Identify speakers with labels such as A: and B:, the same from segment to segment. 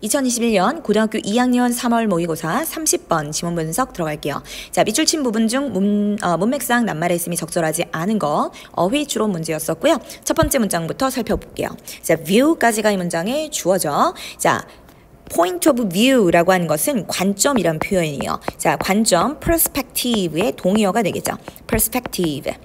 A: 2021년 고등학교 2학년 3월 모의고사 30번 지문 분석 들어갈게요. 자, 밑줄 친 부분 중 문맥상 낱말의 있음이 적절하지 않은 거 어휘 추론 문제였었고요. 첫 번째 문장부터 살펴볼게요. 자, view까지가 이 문장의 주어죠. 자, point of view라고 하는 것은 관점이란 표현이에요. 자, 관점, perspective의 동의어가 되겠죠. perspective,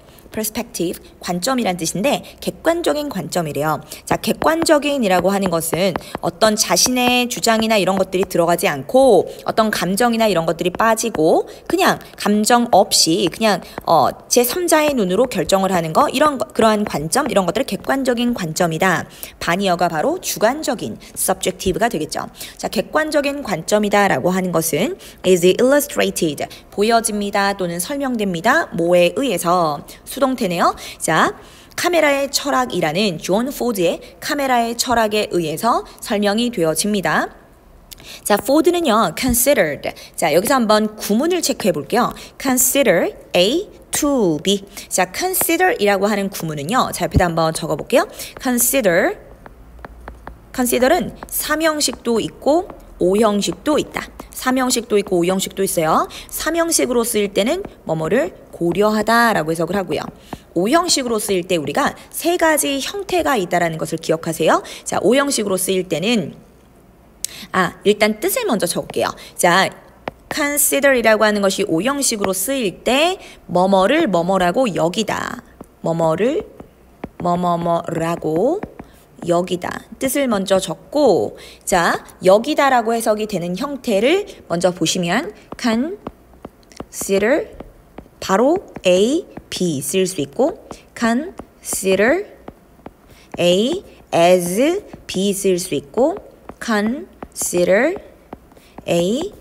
A: 관점이란 뜻인데 객관적인 관점이래요. 자, 객관적인이라고 하는 것은 어떤 자신의 주장이나 이런 것들이 들어가지 않고 어떤 감정이나 이런 것들이 빠지고 그냥 감정 없이 그냥 제3자의 눈으로 결정을 하는 거 그러한 관점 이런 것들을 객관적인 관점이다. 반의어가 바로 주관적인 subjective가 되겠죠. 자, 객관적인 관점이다라고 하는 것은 is illustrated 보여집니다 또는 설명됩니다. 뭐에 의해서 수동태네요. 자, 카메라의 철학이라는 존 포드의 카메라의 철학에 의해서 설명이 되어집니다. 자, 포드는요, considered. 자, 여기서 한번 구문을 체크해 볼게요. consider A to B. 자, consider이라고 하는 구문은요, 자, 옆에다 한번 적어 볼게요. consider은 3형식도 있고 5형식도 있다. 3형식도 있고 5형식도 있어요. 3형식으로 쓰일 때는 뭐뭐를 고려하다라고 해석을 하고요. 5형식으로 쓰일 때 우리가 세 가지 형태가 있다라는 것을 기억하세요. 자, 5형식으로 쓰일 때는 일단 뜻을 먼저 적을게요. 자, consider이라고 하는 것이 5형식으로 쓰일 때 뭐뭐를 뭐뭐라고 여기다. 뭐뭐를 뭐뭐뭐라고 여기다. 뜻을 먼저 적고 자, 여기다라고 해석이 되는 형태를 먼저 보시면 consider 바로 A, B 쓸 수 있고 consider A as B 쓸 수 있고 consider A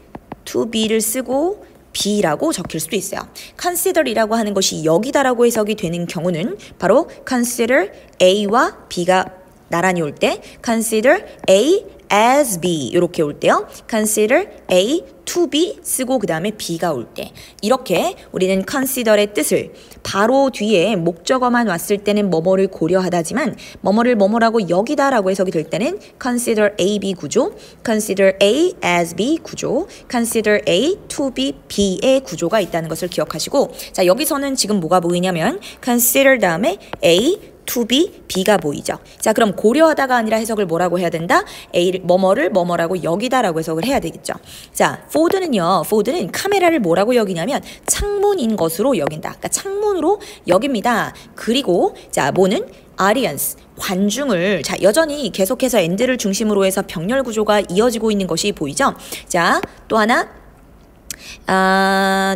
A: to B를 쓰고 B라고 적힐 수도 있어요. consider이라고 하는 것이 여기다라고 해석이 되는 경우는 바로 consider A와 B가 나란히 올 때 consider A as B 이렇게 올 때요. consider A to B 쓰고 그 다음에 B가 올 때 이렇게 우리는 consider의 뜻을 바로 뒤에 목적어만 왔을 때는 뭐뭐를 고려하다지만 뭐뭐를 뭐뭐라고 여기다라고 해석이 될 때는 consider A, B 구조, consider A as B 구조, consider A to B, B의 구조가 있다는 것을 기억하시고 자, 여기서는 지금 뭐가 보이냐면 consider 다음에 A to be, B가 보이죠. 자, 그럼 고려하다가 아니라 해석을 뭐라고 해야 된다? A를 뭐뭐를 뭐뭐라고 여기다라고 해석을 해야 되겠죠. 자, 포드는 카메라를 뭐라고 여기냐면 창문인 것으로 여긴다. 그러니까 창문으로 여깁니다. 그리고 자, 뭐는 audience, 관중을 자, 여전히 계속해서 and를 중심으로 해서 병렬 구조가 이어지고 있는 것이 보이죠. 자, 또 하나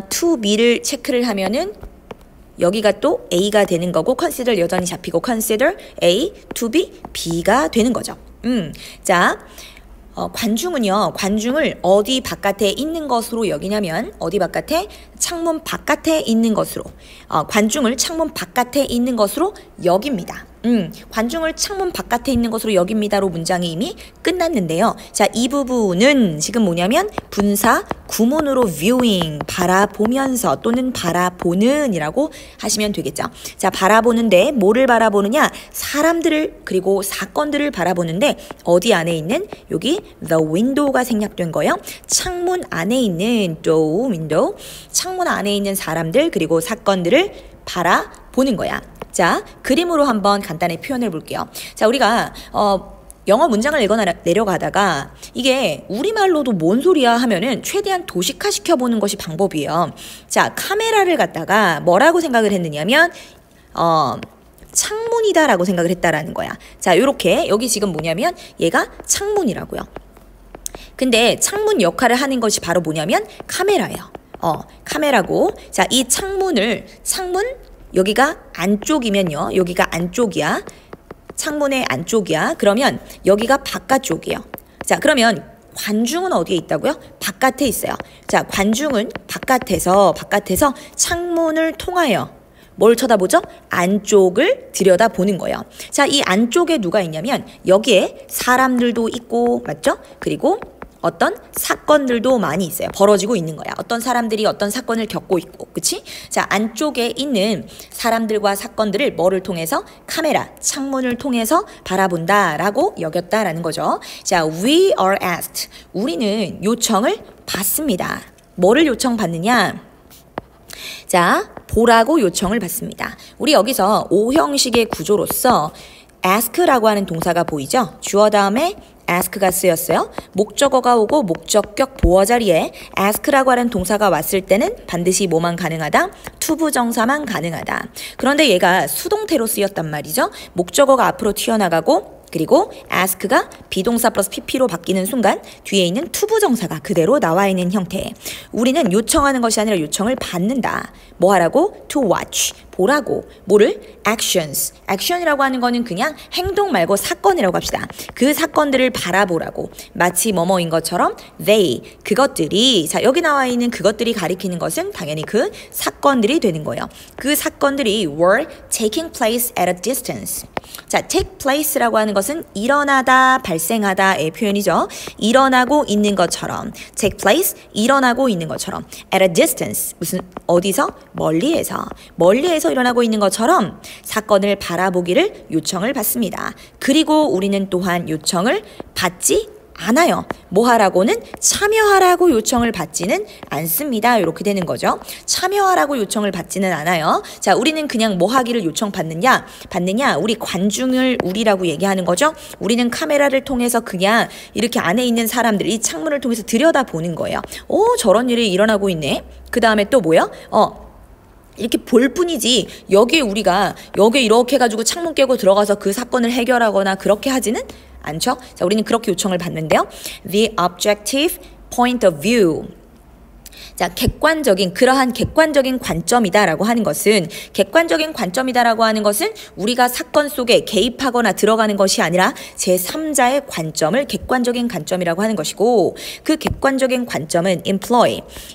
A: to be를 체크를 하면은 여기가 또 A가 되는 거고 consider 여전히 잡히고 consider A to be B가 되는 거죠. 자, 관중을 어디 바깥에 있는 것으로 여기냐면 어디 바깥에? 창문 바깥에 있는 것으로 관중을 창문 바깥에 있는 것으로 여깁니다. 관중을 창문 바깥에 있는 것으로 여깁니다로 문장이 이미 끝났는데요. 자, 이 부분은 지금 뭐냐면 분사 구문으로 viewing 바라보면서 또는 바라보는 이라고 하시면 되겠죠. 자, 바라보는데 뭐를 바라보느냐? 사람들을 그리고 사건들을 바라보는데 어디 안에 있는 여기 the window가 생략된 거예요. 창문 안에 있는 window 창문 안에 있는 사람들 그리고 사건들을 바라보는 거야. 자, 그림으로 한번 간단히 표현해 볼게요. 자, 우리가 영어 문장을 읽어 내려가다가 이게 우리말로도 뭔 소리야 하면은 최대한 도식화 시켜보는 것이 방법이에요. 자, 카메라를 갖다가 뭐라고 생각을 했느냐면 창문이다라고 생각을 했다라는 거야. 자, 요렇게 여기 지금 뭐냐면 얘가 창문이라고요. 근데 창문 역할을 하는 것이 바로 뭐냐면 카메라예요. 카메라고. 자, 이 창문 여기가 안쪽이면요. 여기가 안쪽이야. 창문의 안쪽이야. 그러면 여기가 바깥쪽이에요. 자, 그러면 관중은 어디에 있다고요? 바깥에 있어요. 자, 관중은 바깥에서 창문을 통하여 뭘 쳐다보죠? 안쪽을 들여다보는 거예요. 자, 이 안쪽에 누가 있냐면 여기에 사람들도 있고 맞죠? 그리고 어떤 사건들도 많이 있어요. 벌어지고 있는 거야. 어떤 사람들이 어떤 사건을 겪고 있고, 그치? 자, 안쪽에 있는 사람들과 사건들을 뭐를 통해서? 카메라, 창문을 통해서 바라본다라고 여겼다라는 거죠. 자, we are asked. 우리는 요청을 받습니다. 뭐를 요청받느냐? 자, 보라고 요청을 받습니다. 우리 여기서 O형식의 구조로서 ask라고 하는 동사가 보이죠? 주어 다음에 ask가 쓰였어요. 목적어가 오고 목적격 보어 자리에 ask라고 하는 동사가 왔을 때는 반드시 뭐만 가능하다? 투부정사만 가능하다. 그런데 얘가 수동태로 쓰였단 말이죠. 목적어가 앞으로 튀어나가고 그리고 ask가 비동사 플러스 pp로 바뀌는 순간 뒤에 있는 투부정사가 그대로 나와 있는 형태. 우리는 요청하는 것이 아니라 요청을 받는다. 뭐 하라고? To watch. 보라고. 뭐를? actions. action이라고 하는 거는 그냥 행동 말고 사건이라고 합시다. 그 사건들을 바라보라고. 마치 뭐뭐인 것처럼 they. 그것들이. 자, 여기 나와 있는 그것들이 가리키는 것은 당연히 그 사건들이 되는 거예요. 그 사건들이 were taking place at a distance. 자, take place라고 하는 것은 일어나다, 발생하다의 표현이죠. 일어나고 있는 것처럼. take place, 일어나고 있는 것처럼. at a distance. 무슨, 어디서? 멀리에서 일어나고 있는 것처럼 사건을 바라보기를 요청을 받습니다. 그리고 우리는 또한 요청을 받지 않아요. 뭐 하라고는? 참여하라고 요청을 받지는 않습니다. 이렇게 되는 거죠. 참여하라고 요청을 받지는 않아요. 자, 우리는 그냥 뭐 하기를 요청받느냐? 우리 관중을 우리라고 얘기하는 거죠. 우리는 카메라를 통해서 그냥 이렇게 안에 있는 사람들, 이 창문을 통해서 들여다보는 거예요. 오, 저런 일이 일어나고 있네. 그 다음에 또 뭐야? 이렇게 볼 뿐이지 여기에 우리가 여기 이렇게 해가지고 창문 깨고 들어가서 그 사건을 해결하거나 그렇게 하지는 않죠. 자, 우리는 그렇게 요청을 받는데요. The objective point of view. 자, 그러한 객관적인 관점이다라고 하는 것은 객관적인 관점이다라고 하는 것은 우리가 사건 속에 개입하거나 들어가는 것이 아니라 제3자의 관점을 객관적인 관점이라고 하는 것이고 그 객관적인 관점은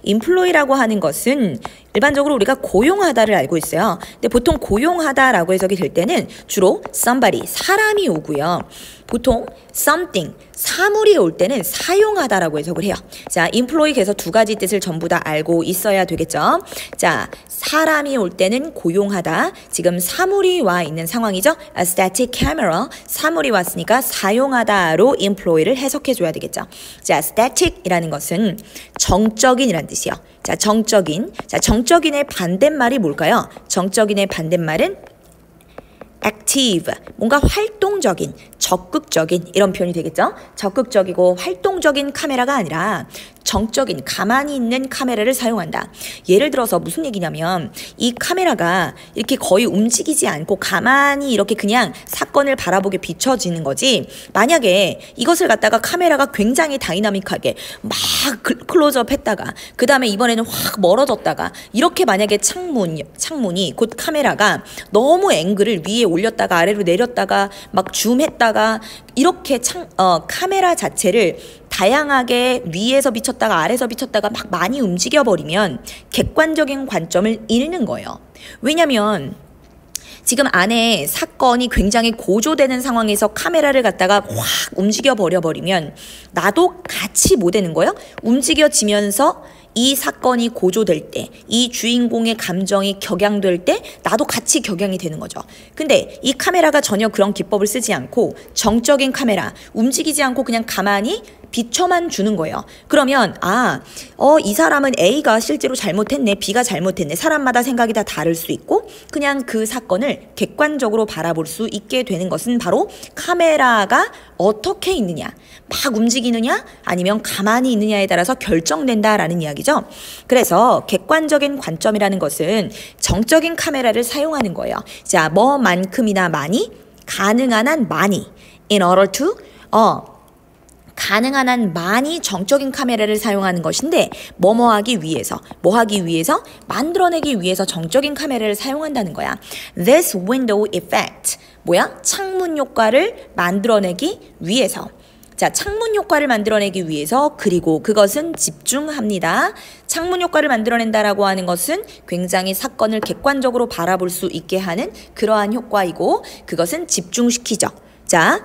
A: employ라고 하는 것은 일반적으로 우리가 고용하다를 알고 있어요. 근데 보통 고용하다라고 해석이 될 때는 주로 somebody, 사람이 오고요. 보통 something, 사물이 올 때는 사용하다라고 해석을 해요. 자, employ에서 두 가지 뜻을 전부 다 알고 있어야 되겠죠. 자, 사람이 올 때는 고용하다. 지금 사물이 와 있는 상황이죠. A static camera, 사물이 왔으니까 사용하다로 employ를 해석해줘야 되겠죠. 자, static이라는 것은 정적인이라는 뜻이요. 자, 정적인의 반대말이 뭘까요? 정적인의 반대말은 active, 뭔가 활동적인, 적극적인 이런 표현이 되겠죠? 적극적이고 활동적인 카메라가 아니라 정적인, 가만히 있는 카메라를 사용한다. 예를 들어서 무슨 얘기냐면 이 카메라가 이렇게 거의 움직이지 않고 가만히 이렇게 그냥 사건을 바라보게 비춰지는 거지. 만약에 이것을 갖다가 카메라가 굉장히 다이나믹하게 막 클로즈업 했다가 그 다음에 이번에는 확 멀어졌다가 이렇게 만약에 창문이 곧 카메라가 너무 앵글을 위에 올렸다가 아래로 내렸다가 막 줌했다가 이렇게 카메라 자체를 다양하게 위에서 비쳤다가 아래에서 비쳤다가 막 많이 움직여버리면 객관적인 관점을 잃는 거예요. 왜냐면 지금 안에 사건이 굉장히 고조되는 상황에서 카메라를 갖다가 확 움직여 버려버리면 나도 같이 못 되는 거예요. 움직여지면서 이 사건이 고조될 때, 이 주인공의 감정이 격양될 때 나도 같이 격양이 되는 거죠. 근데 이 카메라가 전혀 그런 기법을 쓰지 않고 정적인 카메라, 움직이지 않고 그냥 가만히 비춰만 주는 거예요. 그러면 이 사람은 A가 실제로 잘못했네, B가 잘못했네. 사람마다 생각이 다 다를 수 있고 그냥 그 사건을 객관적으로 바라볼 수 있게 되는 것은 바로 카메라가 어떻게 있느냐, 막 움직이느냐 아니면 가만히 있느냐에 따라서 결정된다라는 이야기죠. 그래서 객관적인 관점이라는 것은 정적인 카메라를 사용하는 거예요. 자, 뭐만큼이나 많이? 가능한 한 많이. In order to 가능한 한 많이 정적인 카메라를 사용하는 것인데 뭐 하기 위해서 만들어내기 위해서 정적인 카메라를 사용한다는 거야. This window effect 창문 효과를 만들어내기 위해서. 자, 창문 효과를 만들어내기 위해서 그리고 그것은 집중합니다. 창문 효과를 만들어낸다라고 하는 것은 굉장히 사건을 객관적으로 바라볼 수 있게 하는 그러한 효과이고 그것은 집중시키죠. 자,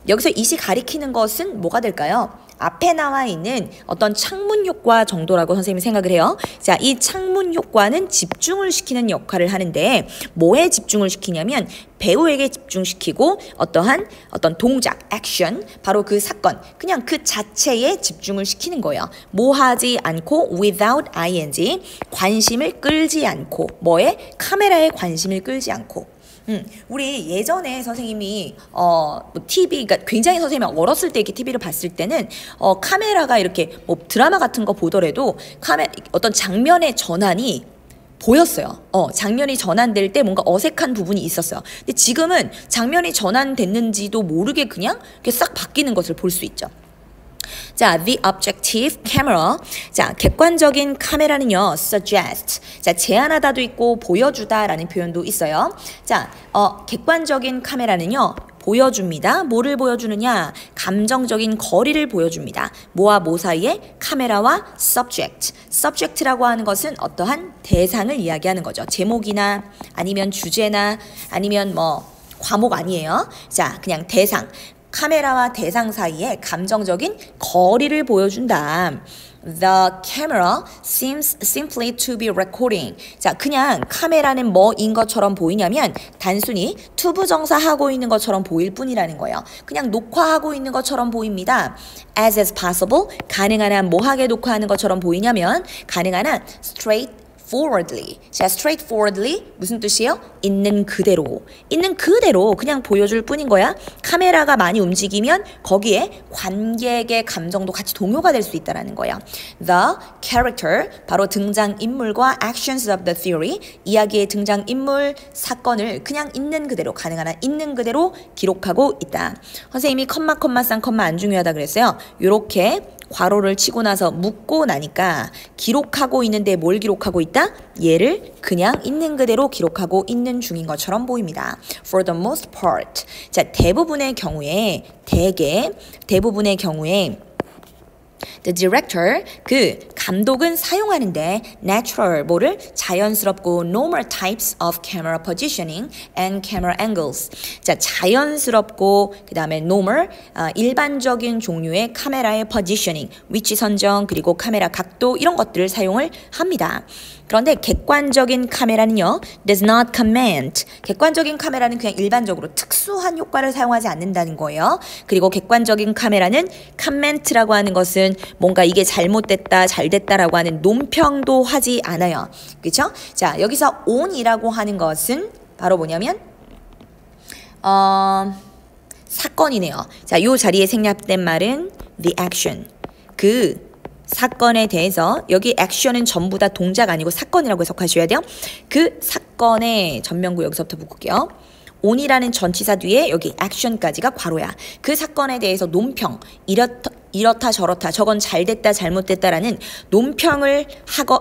A: 여기서 이시 가리키는 것은 뭐가 될까요? 앞에 나와 있는 어떤 창문 효과 정도라고 선생님이 생각을 해요. 자, 이 창문 효과는 집중을 시키는 역할을 하는데 뭐에 집중을 시키냐면 배우에게 집중시키고 어떤 동작, 액션, 바로 그 사건, 그냥 그 자체에 집중을 시키는 거예요. 뭐 하지 않고 without ing, 관심을 끌지 않고, 뭐에? 카메라에 관심을 끌지 않고. 우리 예전에 선생님이 TV, 그러니까 굉장히 선생님이 어렸을 때 이렇게 TV를 봤을 때는 카메라가 이렇게 뭐 드라마 같은 거 보더라도 어떤 장면의 전환이 보였어요. 장면이 전환될 때 뭔가 어색한 부분이 있었어요. 근데 지금은 장면이 전환됐는지도 모르게 그냥 이렇게 싹 바뀌는 것을 볼 수 있죠. 자, the objective camera. 자, 객관적인 카메라는요, suggest. 자, 제안하다도 있고 보여주다라는 표현도 있어요. 자, 객관적인 카메라는요, 보여줍니다. 뭐를 보여주느냐? 감정적인 거리를 보여줍니다. 뭐와 뭐 사이에? 카메라와 subject. subject라고 하는 것은 어떠한 대상을 이야기하는 거죠. 제목이나 아니면 주제나 아니면 뭐 과목 아니에요. 자, 그냥 대상. 카메라와 대상 사이에 감정적인 거리를 보여준다. The camera seems simply to be recording. 자, 그냥 카메라는 뭐인 것처럼 보이냐면 단순히 투부정사하고 있는 것처럼 보일 뿐이라는 거예요. 그냥 녹화하고 있는 것처럼 보입니다. As is possible, 가능한 한 뭐하게 녹화하는 것처럼 보이냐면 가능한 한 straightforwardly. 자, straightforwardly 무슨 뜻이에요? 있는 그대로 그냥 보여줄 뿐인 거야. 카메라가 많이 움직이면 거기에 관객의 감정도 같이 동요가 될 수 있다는 거예요. The character, 바로 등장인물과 actions of the theory, 이야기의 등장인물, 사건을 그냥 있는 그대로, 가능한 한 있는 그대로 기록하고 있다. 선생님이 컴마 쌍 안 중요하다 그랬어요. 요렇게 괄호를 치고 나서 묶고 나니까 기록하고 있는데 뭘 기록하고 있다? 얘를 그냥 있는 그대로 기록하고 있는 중인 것처럼 보입니다. For the most part. 자, 대부분의 경우에 the director, 그 감독은 사용하는데 natural, 뭐를? 자연스럽고 normal types of camera positioning and camera angles. 자, 자연스럽고 그 다음에 normal, 일반적인 종류의 카메라의 positioning, 위치 선정, 그리고 카메라 각도 이런 것들을 사용을 합니다. 그런데 객관적인 카메라는요, does not comment. 객관적인 카메라는 그냥 일반적으로 특수한 효과를 사용하지 않는다는 거예요. 그리고 객관적인 카메라는 comment라고 하는 것은 뭔가 이게 잘못됐다, 잘됐다라고 하는 논평도 하지 않아요. 그렇죠? 자, 여기서 on이라고 하는 것은 바로 뭐냐면 사건이네요. 자, 요 자리에 생략된 말은 the action. 그 사건에 대해서, 여기 액션은 전부 다 동작 아니고 사건이라고 해석하셔야 돼요. 그 사건의 전면구 여기서부터 묶을게요. on이라는 전치사 뒤에 여기 action까지가 괄호야. 그 사건에 대해서 논평, 이렇다 저렇다, 저건 잘됐다 잘못됐다라는 논평을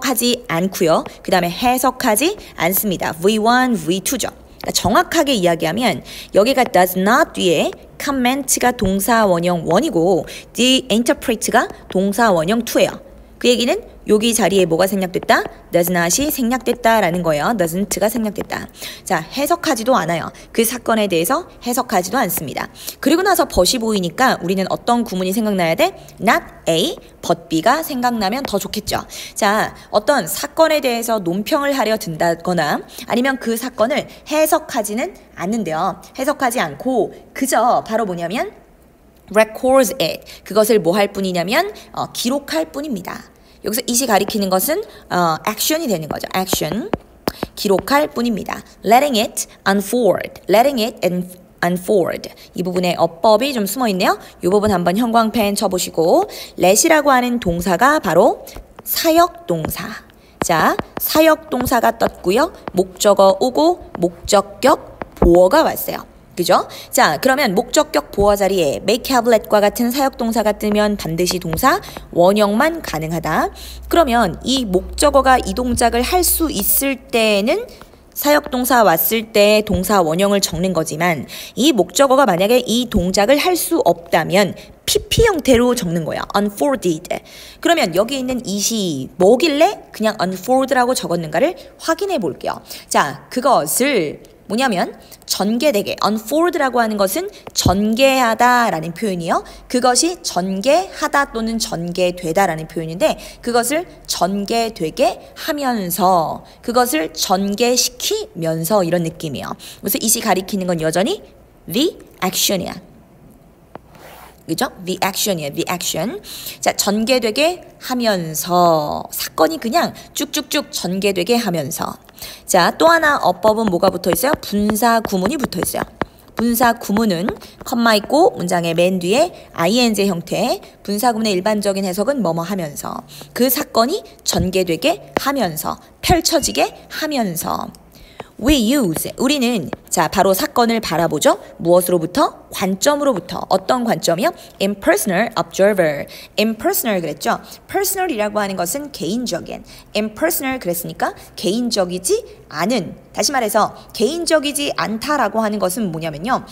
A: 하지 않고요. 그 다음에 해석하지 않습니다. V1, V2죠. 정확하게 이야기하면 여기가 does not 뒤에 comment가 동사 원형 1이고 the interpret가 동사 원형 2예요. 그 얘기는 여기 자리에 뭐가 생략됐다? does not이 생략됐다라는 거예요. doesn't가 생략됐다. 자, 해석하지도 않아요. 그 사건에 대해서 해석하지도 않습니다. 그리고 나서 but이 보이니까 우리는 어떤 구문이 생각나야 돼? not A, but B가 생각나면 더 좋겠죠. 자, 어떤 사건에 대해서 논평을 하려 든다거나 아니면 그 사건을 해석하지는 않는데요. 해석하지 않고 그저 바로 뭐냐면 records it. 그것을 뭐 할 뿐이냐면 기록할 뿐입니다. 여기서 it이 가리키는 것은 action이 되는 거죠. action. 기록할 뿐입니다. letting it unfold. letting it unfold. 이 부분에 어법이 좀 숨어 있네요. 이 부분 한번 형광펜 쳐보시고 let이라고 하는 동사가 바로 사역동사. 자, 사역동사가 떴고요. 목적어 오고 목적격 보어가 왔어요. 그죠? 자, 그러면 목적격 보어 자리에 make, have, let과 같은 사역동사가 뜨면 반드시 동사 원형만 가능하다. 그러면 이 목적어가 이 동작을 할 수 있을 때는 사역동사 왔을 때 동사 원형을 적는 거지만 이 목적어가 만약에 이 동작을 할 수 없다면 PP 형태로 적는 거예요. unfolded. 그러면 여기 있는 it이 뭐길래 그냥 unfold라고 적었는가를 확인해 볼게요. 자, 그것을 뭐냐면 전개되게 unfold라고 하는 것은 전개하다라는 표현이요. 그것이 전개하다 또는 전개되다라는 표현인데 그것을 전개되게 하면서 그것을 전개시키면서 이런 느낌이에요. 그래서 이시 가리키는 건 여전히 the action이야. 그죠? The action이에요. The action. 자, 전개되게 하면서 사건이 그냥 쭉쭉쭉 전개되게 하면서 자, 또 하나 어법은 뭐가 붙어 있어요? 분사 구문이 붙어 있어요. 분사 구문은 컴마 있고 문장의 맨 뒤에 ing 형태 분사 구문의 일반적인 해석은 뭐뭐 하면서 그 사건이 전개되게 하면서 펼쳐지게 하면서 We use 우리는 자 바로 사건을 바라보죠. 무엇으로부터? 관점으로부터. 어떤 관점이요? Impersonal observer. Impersonal 그랬죠. Personal이라고 하는 것은 개인적인. Impersonal 그랬으니까 개인적이지 않은. 다시 말해서 개인적이지 않다라고 하는 것은 뭐냐면요.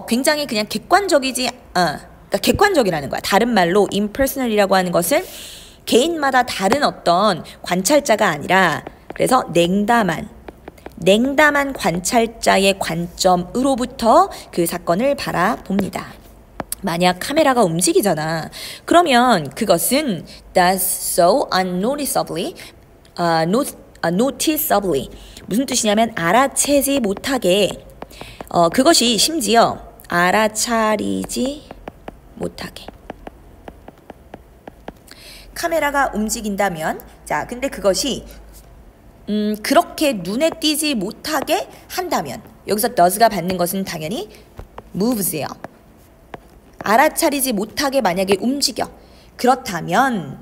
A: 굉장히 그냥 객관적이지 그러니까 객관적이라는 거야. 다른 말로 impersonal이라고 하는 것은 개인마다 다른 어떤 관찰자가 아니라 그래서 냉담한 관찰자의 관점으로부터 그 사건을 바라봅니다. 만약 카메라가 움직이잖아. 그러면 그것은 does so unnoticeably, noticeably 무슨 뜻이냐면 알아채지 못하게 그것이 심지어 알아차리지 못하게 카메라가 움직인다면 자 근데 그것이 그렇게 눈에 띄지 못하게 한다면 여기서 does가 받는 것은 당연히 moves예요. 알아차리지 못하게 만약에 움직여. 그렇다면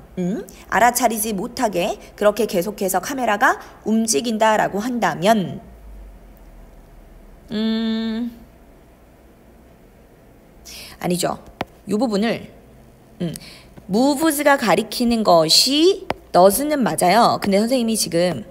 A: 알아차리지 못하게 그렇게 계속해서 카메라가 움직인다라고 한다면 아니죠. 이 부분을 moves가 가리키는 것이 does는 맞아요. 근데 선생님이 지금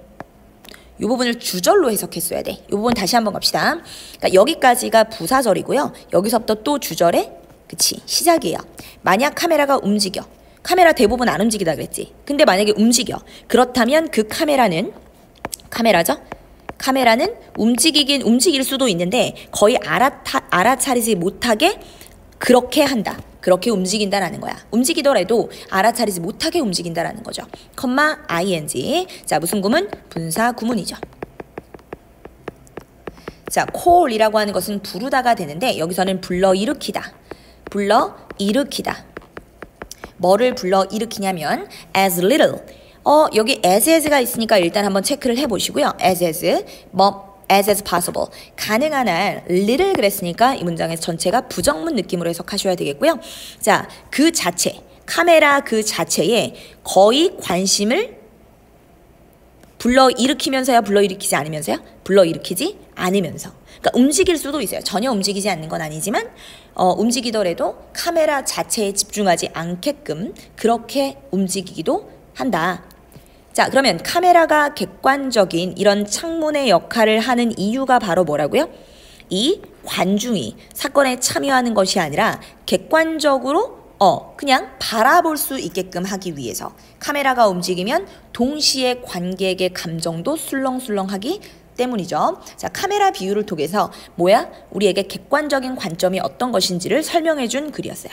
A: 이 부분을 주절로 해석했어야 돼. 이 부분 다시 한번 갑시다. 그러니까 여기까지가 부사절이고요. 여기서부터 또 주절의 그치 시작이에요. 만약 카메라가 움직여. 카메라 대부분 안 움직이다 그랬지. 근데 만약에 움직여. 그렇다면 그 카메라죠. 카메라는 움직일 수도 있는데 거의 알아차리지 못하게 그렇게 한다. 그렇게 움직인다라는 거야. 움직이더라도 알아차리지 못하게 움직인다라는 거죠. 컴마 ing. 자, 무슨 구문? 분사 구문이죠. 자, call이라고 하는 것은 부르다가 되는데 여기서는 불러일으키다. 뭐를 불러일으키냐면 as little. 여기 as가 있으니까 일단 한번 체크를 해보시고요. as possible. 가능한 한 little 그랬으니까 이 문장의 전체가 부정문 느낌으로 해석하셔야 되겠고요. 자, 그 자체, 카메라 그 자체에 거의 관심을 불러일으키면서요? 불러일으키지 않으면서요? 불러일으키지 않으면서. 그러니까 움직일 수도 있어요. 전혀 움직이지 않는 건 아니지만 움직이더라도 카메라 자체에 집중하지 않게끔 그렇게 움직이기도 한다. 자, 그러면 카메라가 객관적인 이런 창문의 역할을 하는 이유가 바로 뭐라고요? 이 관중이 사건에 참여하는 것이 아니라 객관적으로 그냥 바라볼 수 있게끔 하기 위해서 카메라가 움직이면 동시에 관객의 감정도 술렁술렁하기 때문이죠. 자, 카메라 비유를 통해서 우리에게 객관적인 관점이 어떤 것인지를 설명해 준 글이었어요.